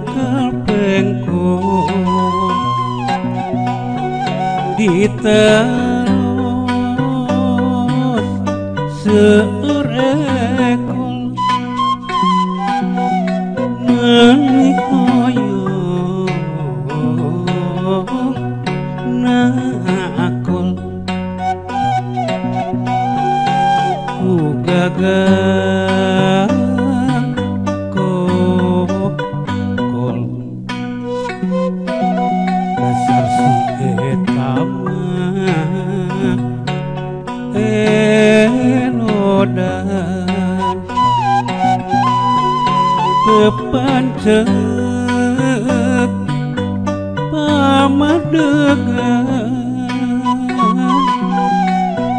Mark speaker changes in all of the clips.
Speaker 1: tungkel pengko diterus seurekol menihoyong nakol ku gagal kokol dasar si etama elodan kepancet pamadegan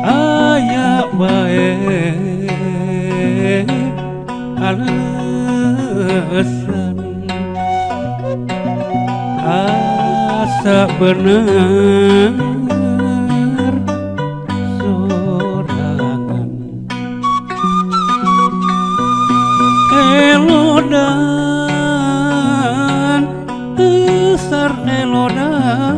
Speaker 1: aya bae alasan asa bener sorangan elodan besar elodan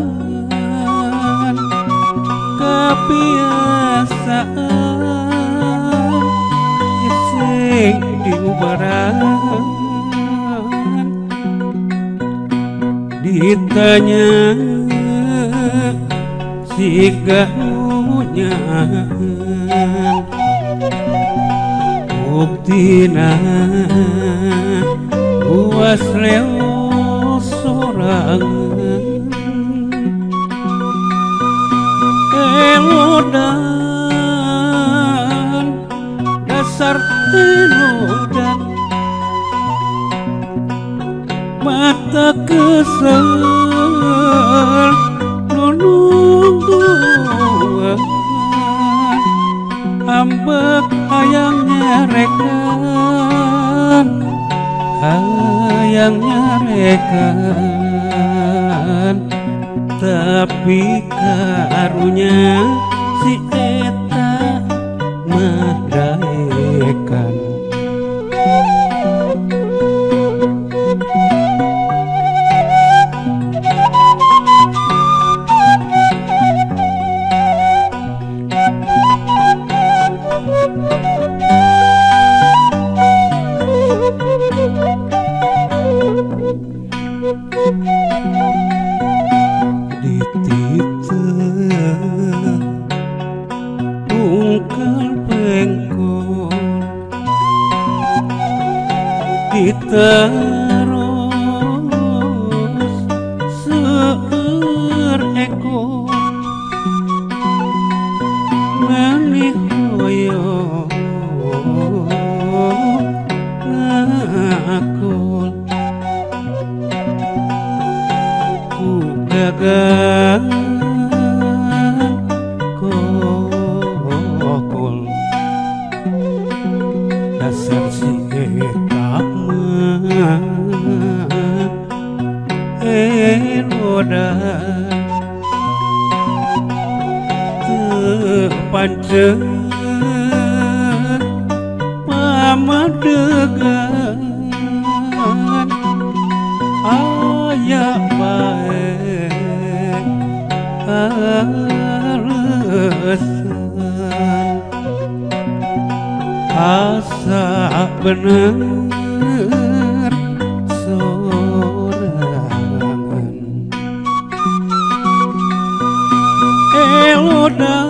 Speaker 1: kebiasaan gesek diubaran ditanya si gahunya buktina buas leo sorangan elodan dasar elodan mata kesel nunungguan ambek hayang nyarekan tapi karunya si eta mah daekan tungkel pengko diterus seurekol menihoyong nakol ku gagal kokol dasar si etama elodan tepancet pamadegan aya bae alasan asa bener sorangan elodan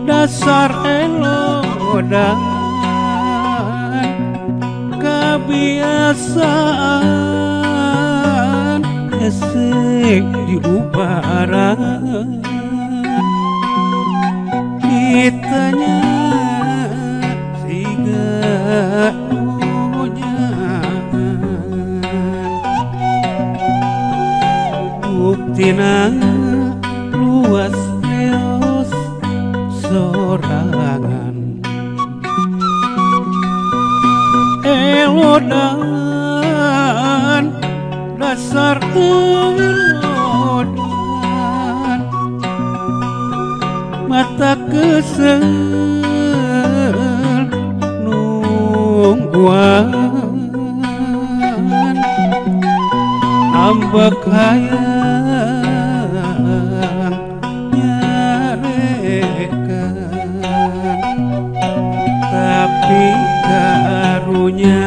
Speaker 1: dasar elodan kebiasaan esek diubaran ditanya si gahunya buktina luas leos sorangan elodan dasar elodan mata kesel nungguan bekayan nyarekan tapi karunya